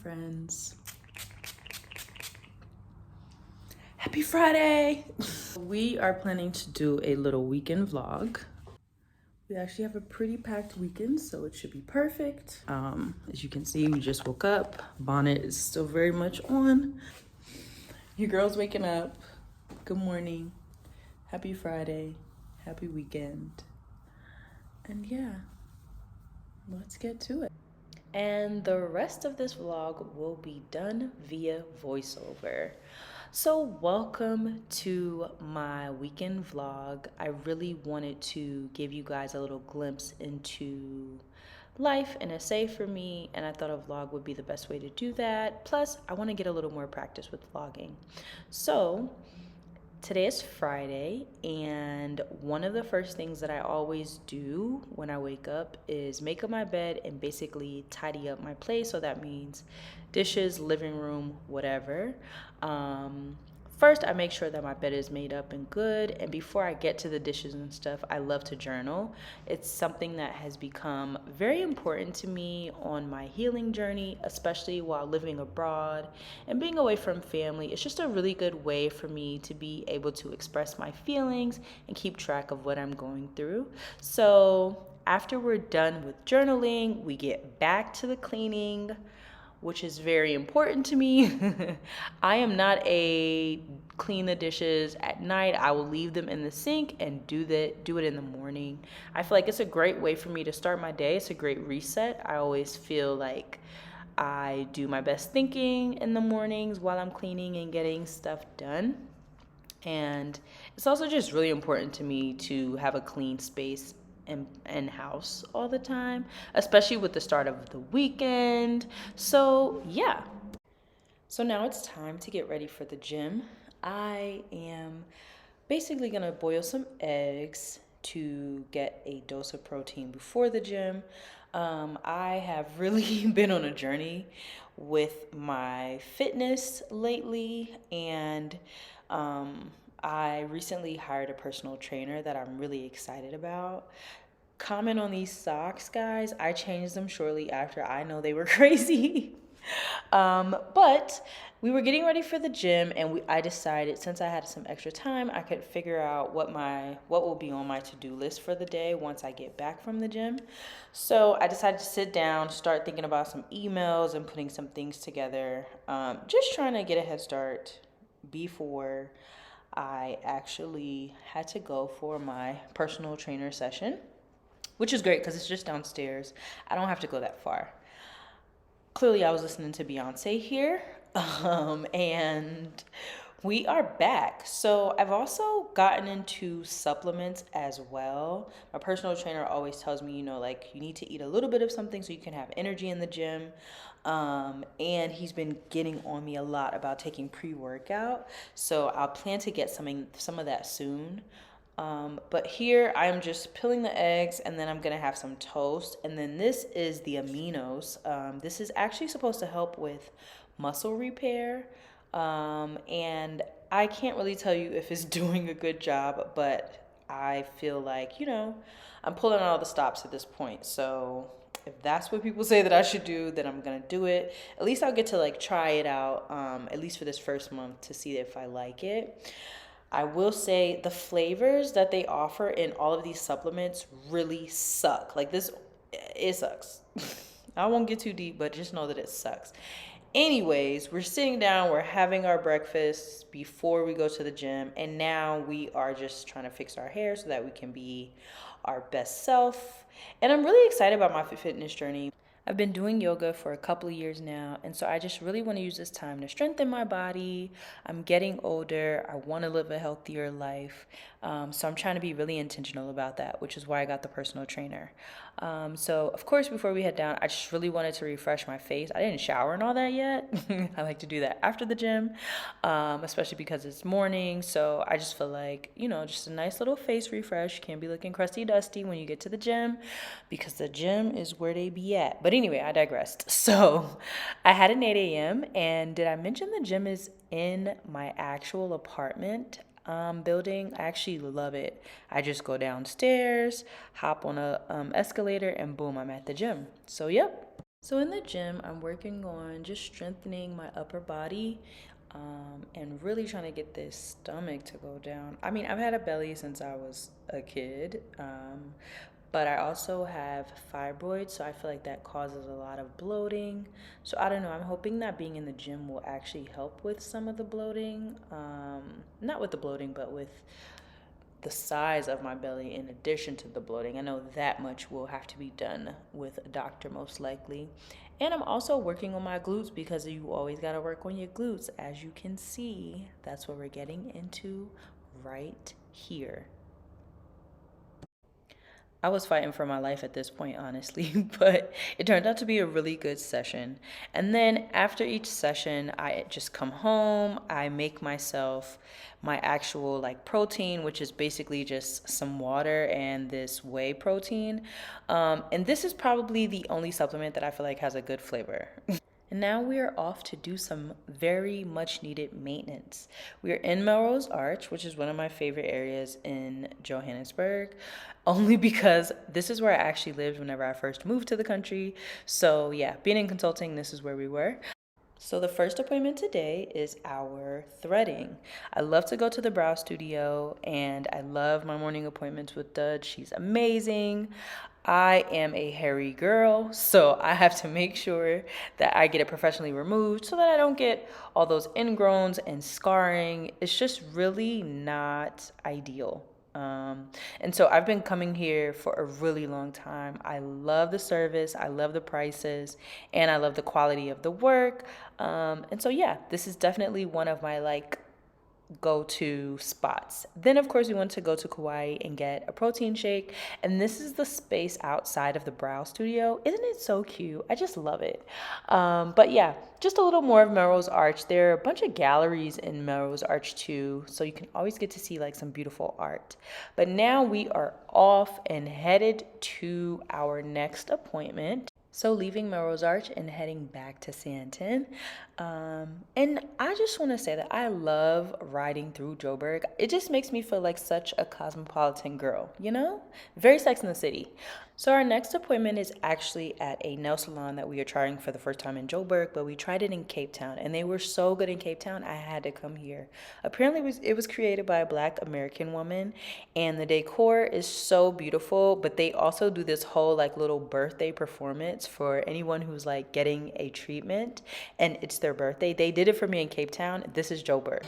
friends. Happy Friday! We are planning to do a little weekend vlog. We actually have a pretty packed weekend, so it should be perfect. As you can see, we just woke up. Bonnet is still very much on. Your girl's waking up. Good morning. Happy Friday. Happy weekend. And yeah, let's get to it. And the rest of this vlog will be done via voiceover. So welcome to my weekend vlog. I really wanted to give you guys a little glimpse into life and a say for me, and I thought a vlog would be the best way to do that. Plus, I want to get a little more practice with vlogging. So today is Friday, and one of the first things that I always do when I wake up is make up my bed and basically tidy up my place. So that means dishes, living room, whatever. First, I make sure that my bed is made up and good. And before I get to the dishes and stuff, I love to journal. It's something that has become very important to me on my healing journey, especially while living abroad and being away from family. It's just a really good way for me to be able to express my feelings and keep track of what I'm going through. So after we're done with journaling, we get back to the cleaning, which is very important to me. I am not a clean the dishes at night. I will leave them in the sink and do it in the morning. I feel like it's a great way for me to start my day. It's a great reset. I always feel like I do my best thinking in the mornings while I'm cleaning and getting stuff done. And it's also just really important to me to have a clean space and house all the time, especially with the start of the weekend. So yeah. So now it's time to get ready for the gym. I am basically gonna boil some eggs to get a dose of protein before the gym. I have really been on a journey with my fitness lately, and I recently hired a personal trainer that I'm really excited about. Comment on these socks, guys. I changed them shortly after I know they were crazy. But we were getting ready for the gym, and I decided, since I had some extra time, I could figure out what will be on my to-do list for the day once I get back from the gym. So I decided to sit down, start thinking about some emails and putting some things together, just trying to get a head start before I actually had to go for my personal trainer session, which is great because it's just downstairs. I don't have to go that far. Clearly, I was listening to Beyonce here, and we are back. So I've also gotten into supplements as well. My personal trainer always tells me, like you need to eat a little bit of something so you can have energy in the gym. And he's been getting on me a lot about taking pre-workout. So I'll plan to get some of that soon. But here I'm just peeling the eggs, and then I'm gonna have some toast. And then this is the aminos. This is actually supposed to help with muscle repair. And I can't really tell you if it's doing a good job, but I feel like, I'm pulling all the stops at this point. So if that's what people say that I should do, then I'm gonna do it. At least I'll get to like try it out, at least for this first month, to see if I like it. I will say the flavors that they offer in all of these supplements really suck. Like this, it sucks. I won't get too deep, but just know that it sucks. Anyways, we're sitting down, we're having our breakfast before we go to the gym, and now we are just trying to fix our hair so that we can be our best self. And I'm really excited about my fitness journey. I've been doing yoga for a couple of years now, and so I just really want to use this time to strengthen my body. I'm getting older. I want to live a healthier life. So I'm trying to be really intentional about that, which is why I got the personal trainer. So of course, before we head down, I just really wanted to refresh my face. I didn't shower and all that yet. I like to do that after the gym, especially because it's morning. So I just feel like, just a nice little face refresh. You can't be looking crusty dusty when you get to the gym, because the gym is where they be at. But anyway, I digressed. So I had an 8 a.m. and did I mention the gym is in my actual apartment building? I actually love it. I just go downstairs, hop on a escalator, and boom, I'm at the gym. So yep. So in the gym, I'm working on just strengthening my upper body, and really trying to get this stomach to go down. I mean, I've had a belly since I was a kid, but I also have fibroids, so I feel like that causes a lot of bloating. So I don't know. I'm hoping that being in the gym will actually help with some of the bloating. Not with the bloating, but with the size of my belly in addition to the bloating. I know that much will have to be done with a doctor most likely. And I'm also working on my glutes because you always got to work on your glutes. As you can see, that's what we're getting into right here. I was fighting for my life at this point, honestly, but it turned out to be a really good session. And then after each session, I just come home, I make myself my actual like protein, which is basically just some water and this whey protein. And this is probably the only supplement that I feel like has a good flavor. And now we are off to do some very much needed maintenance. We are in Melrose Arch, which is one of my favorite areas in Johannesburg, only because this is where I actually lived whenever I first moved to the country. So, yeah, being in consulting, this is where we were. So the first appointment today is our threading. I love to go to the brow studio and I love my morning appointments with Dud. She's amazing. I am a hairy girl, so I have to make sure that I get it professionally removed so that I don't get all those ingrowns and scarring. It's just really not ideal. And so I've been coming here for a really long time. I love the service, I love the prices, and I love the quality of the work. And so, yeah, this is definitely one of my like go-to spots. Then of course we went to go to Kauai and get a protein shake, and this is the space outside of the brow studio. Isn't it so cute? I just love it. But yeah, just a little more of Melrose Arch. There are a bunch of galleries in Melrose Arch too, so you can always get to see like some beautiful art. But now we are off and headed to our next appointment. So leaving Melrose Arch and heading back to Santon. And I just want to say that I love riding through Joburg. It just makes me feel like such a cosmopolitan girl, you know? Very Sex in the City. So our next appointment is actually at a nail salon that we are trying for the first time in Joburg, but we tried it in Cape Town and they were so good in Cape Town, I had to come here. Apparently it was created by a Black American woman and the decor is so beautiful, but they also do this whole like little birthday performance for anyone who's like getting a treatment and it's their birthday. They did it for me in Cape Town. This is Joburg.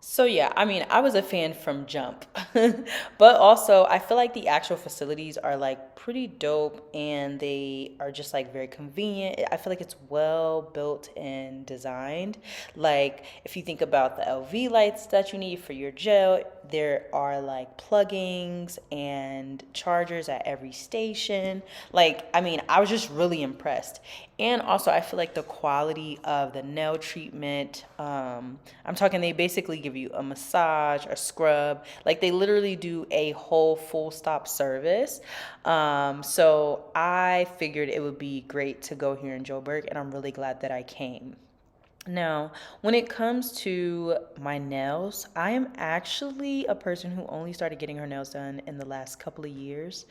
So yeah, I mean, I was a fan from jump. But also, I feel like the actual facilities are like pretty dope and they are just like very convenient. I feel like it's well built and designed. Like if you think about the LV lights that you need for your gel, there are like pluggings and chargers at every station. Like, I mean, I was just really impressed. And also, I feel like the quality of the nail treatment, I'm talking, they basically give you a massage, a scrub. Like, they literally do a whole full stop service. So I figured it would be great to go here in Joburg, and I'm really glad that I came. Now, when it comes to my nails, I am actually a person who only started getting her nails done in the last couple of years.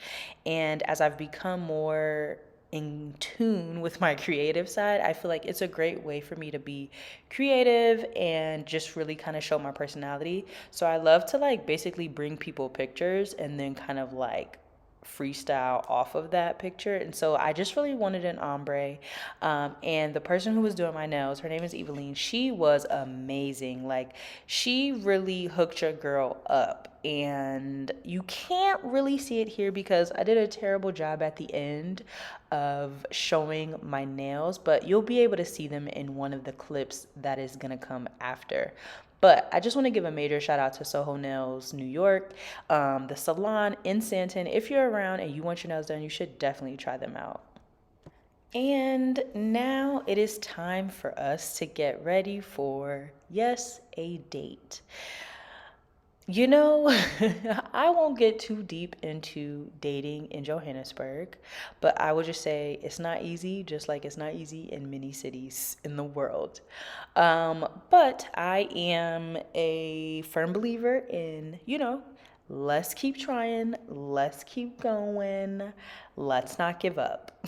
And as I've become more in tune with my creative side, I feel like it's a great way for me to be creative and just really kind of show my personality. So I love to like basically bring people pictures and then kind of like freestyle off of that picture. And so I just really wanted an ombre. And the person who was doing my nails, her name is Eveline. She was amazing. Like, she really hooked your girl up. And you can't really see it here because I did a terrible job at the end of showing my nails, but you'll be able to see them in one of the clips that is going to come after. But I just want to give a major shout out to Soho Nails New York, the salon in Santon. If you're around and you want your nails done, you should definitely try them out. And now it is time for us to get ready for, yes, a date. You know, I won't get too deep into dating in Johannesburg, but I would just say it's not easy, just like it's not easy in many cities in the world. But I am a firm believer in, let's keep trying, let's keep going, let's not give up.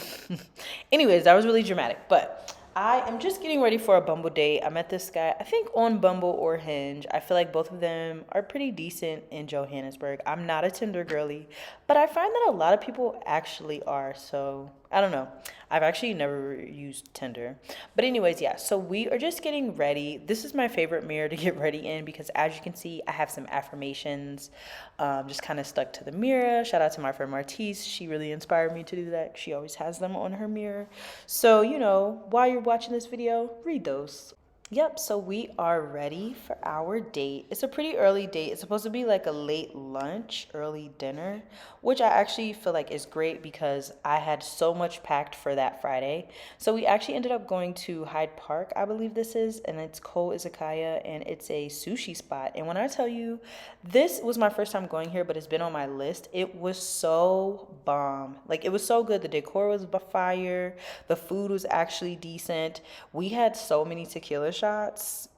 Anyways, that was really dramatic, but I am just getting ready for a Bumble date. I met this guy, I think on Bumble or Hinge. I feel like both of them are pretty decent in Johannesburg. I'm not a Tinder girly, but I find that a lot of people actually are. So I don't know. I've actually never used Tinder. But anyways, yeah, so we are just getting ready. This is my favorite mirror to get ready in because as you can see, I have some affirmations just kind of stuck to the mirror. Shout out to my friend Martise. She really inspired me to do that. She always has them on her mirror. So, while you're watching this video, read those. Yep, so we are ready for our date. It's a pretty early date. It's supposed to be like a late lunch, early dinner, which I actually feel like is great because I had so much packed for that Friday. So we actually ended up going to Hyde Park, I believe this is, and it's Ko Izakaya, and it's a sushi spot. And when I tell you, this was my first time going here, but it's been on my list. It was so bomb. Like, it was so good. The decor was fire. The food was actually decent. We had so many tequila shots.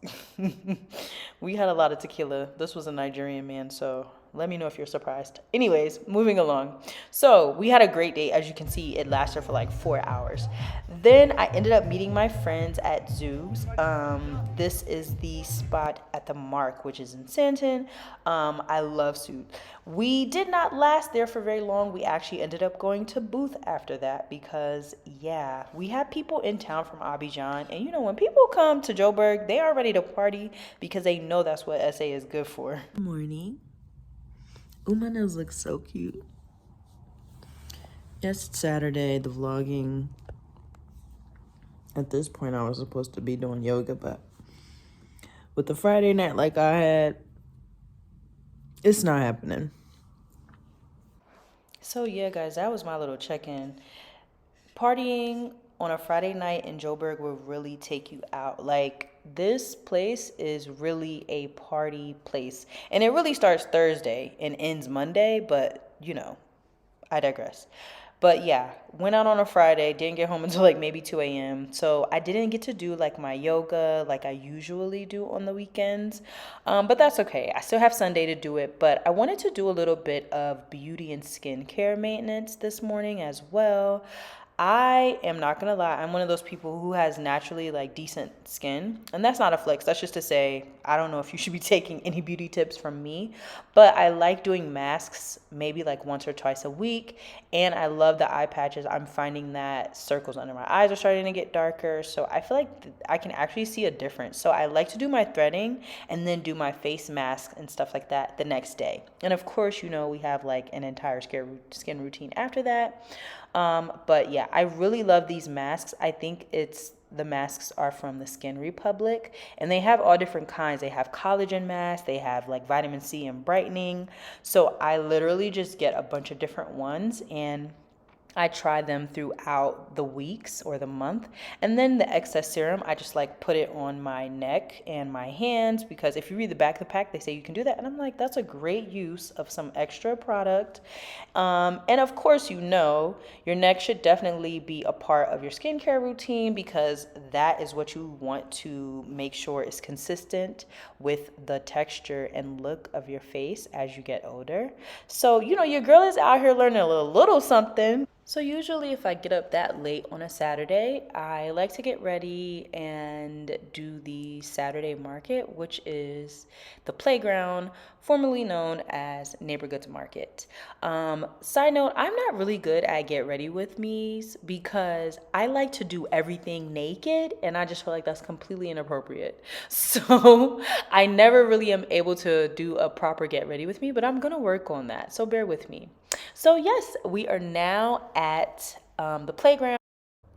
We had a lot of tequila. This was a Nigerian man, so let me know if you're surprised. Anyways, moving along. So we had a great date. As you can see, it lasted for like 4 hours. Then I ended up meeting my friends at Zoos. This is the spot at the Mark, which is in Santon. I love Suit. We did not last there for very long. We actually ended up going to Booth after that because, yeah, we had people in town from Abidjan. And when people come to Joburg, they are ready to party because they know that's what SA is good for. Good morning. Oh, my nails look so cute. Yes, it's Saturday, the vlogging. At this point, I was supposed to be doing yoga, but with the Friday night like I had, it's not happening. So yeah, guys, that was my little check-in. Partying on a Friday night in Joburg will really take you out. Like, this place is really a party place. And it really starts Thursday and ends Monday, but I digress. But yeah, went out on a Friday, didn't get home until like maybe 2 a.m. So I didn't get to do like my yoga like I usually do on the weekends. But that's okay. I still have Sunday to do it. But I wanted to do a little bit of beauty and skincare maintenance this morning as well. I am not gonna lie, I'm one of those people who has naturally like decent skin. And that's not a flex. That's just to say, I don't know if you should be taking any beauty tips from me, but I like doing masks maybe like once or twice a week. And I love the eye patches. I'm finding that circles under my eyes are starting to get darker. So I feel like I can actually see a difference. So I like to do my threading and then do my face mask and stuff like that the next day. And of course, we have like an entire skin routine after that. But yeah, I really love these masks. I think the masks are from the Skin Republic, and they have all different kinds. They have collagen masks, they have like vitamin C and brightening. So I literally just get a bunch of different ones and I try them throughout the weeks or the month. And then the excess serum, I just like put it on my neck and my hands because if you read the back of the pack, they say you can do that. And I'm like, that's a great use of some extra product. And of course, your neck should definitely be a part of your skincare routine because that is what you want to make sure is consistent with the texture and look of your face as you get older. So, your girl is out here learning a little something. So usually if I get up that late on a Saturday, I like to get ready and do the Saturday market, which is the playground, formerly known as Neighborhoods Market. Side note, I'm not really good at get ready with me's because I like to do everything naked and I just feel like that's completely inappropriate. So I never really am able to do a proper get ready with me, but I'm gonna work on that. So bear with me. So yes, we are now at the playground.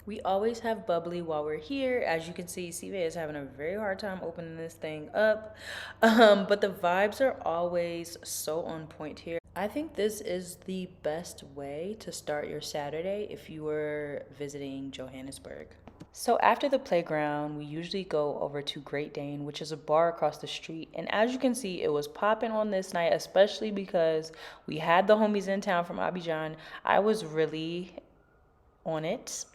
We always have bubbly while we're here. As you can see, CVA is having a very hard time opening this thing up. But the vibes are always so on point here. I think this is the best way to start your Saturday if you were visiting Johannesburg. So after the playground, we usually go over to Great Dane, which is a bar across the street. And as you can see, it was popping on this night, especially because we had the homies in town from Abidjan. I was really on it.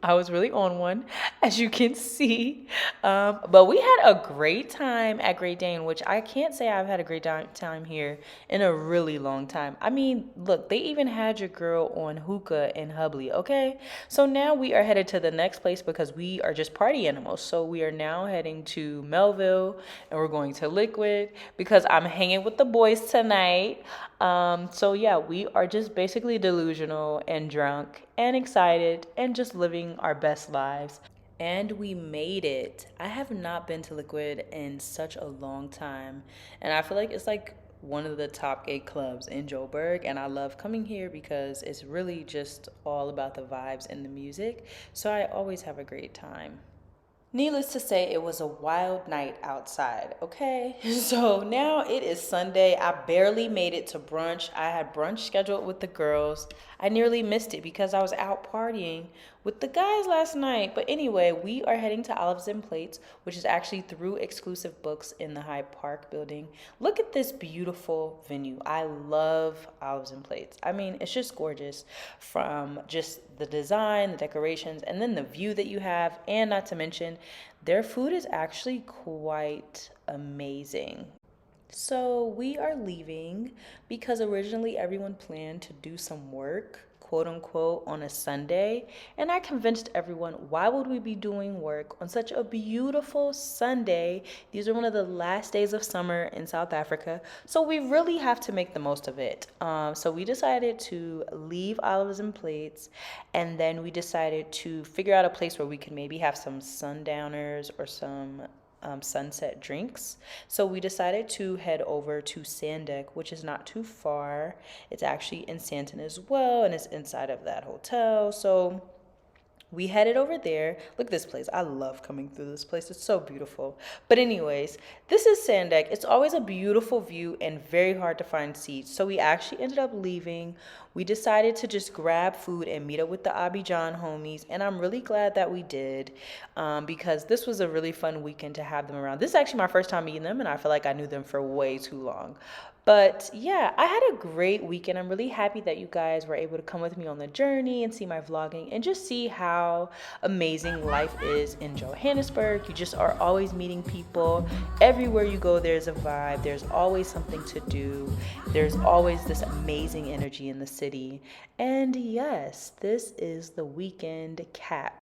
I was really on one, as you can see. But we had a great time at Great Dane, which I can't say I've had a great time here in a really long time. I mean, look, they even had your girl on hookah and Hubley, okay? So now we are headed to the next place because we are just party animals. So we are now heading to Melville and we're going to Liquid because I'm hanging with the boys tonight. So yeah, we are just basically delusional and drunk and excited and just living our best lives. And we made it. I have not been to Liquid in such a long time. And I feel like it's like one of the top 8 clubs in Joburg. And I love coming here because it's really just all about the vibes and the music. So I always have a great time. Needless to say, it was a wild night outside, okay? So now it is Sunday. I barely made it to brunch. I had brunch scheduled with the girls. I nearly missed it because I was out partying with the guys last night. But anyway, we are heading to Olives and Plates, which is actually through Exclusive Books in the Hyde Park building. Look at this beautiful venue. I love Olives and Plates. I mean, it's just gorgeous from just the design, the decorations, and then the view that you have, and not to mention, their food is actually quite amazing. So we are leaving because originally everyone planned to do some work, quote unquote, on a Sunday. And I convinced everyone, why would we be doing work on such a beautiful Sunday? These are one of the last days of summer in South Africa. So we really have to make the most of it. So we decided to leave Olives and Plates. And then we decided to figure out a place where we could maybe have some sundowners or some sunset drinks. So we decided to head over to Sandeck, which is not too far. It's actually in Santon as well, and it's inside of that hotel. So we headed over there. Look at this place. I love coming through this place. It's so beautiful. But anyways, this is Sandeck. It's always a beautiful view and very hard to find seats. So we actually ended up leaving. We decided to just grab food and meet up with the Abidjan homies. And I'm really glad that we did because this was a really fun weekend to have them around. This is actually my first time meeting them, and I feel like I knew them for way too long. But yeah, I had a great weekend. I'm really happy that you guys were able to come with me on the journey and see my vlogging and just see how amazing life is in Johannesburg. You just are always meeting people. Everywhere you go, there's a vibe. There's always something to do. There's always this amazing energy in the city. And yes, this is the weekend cap.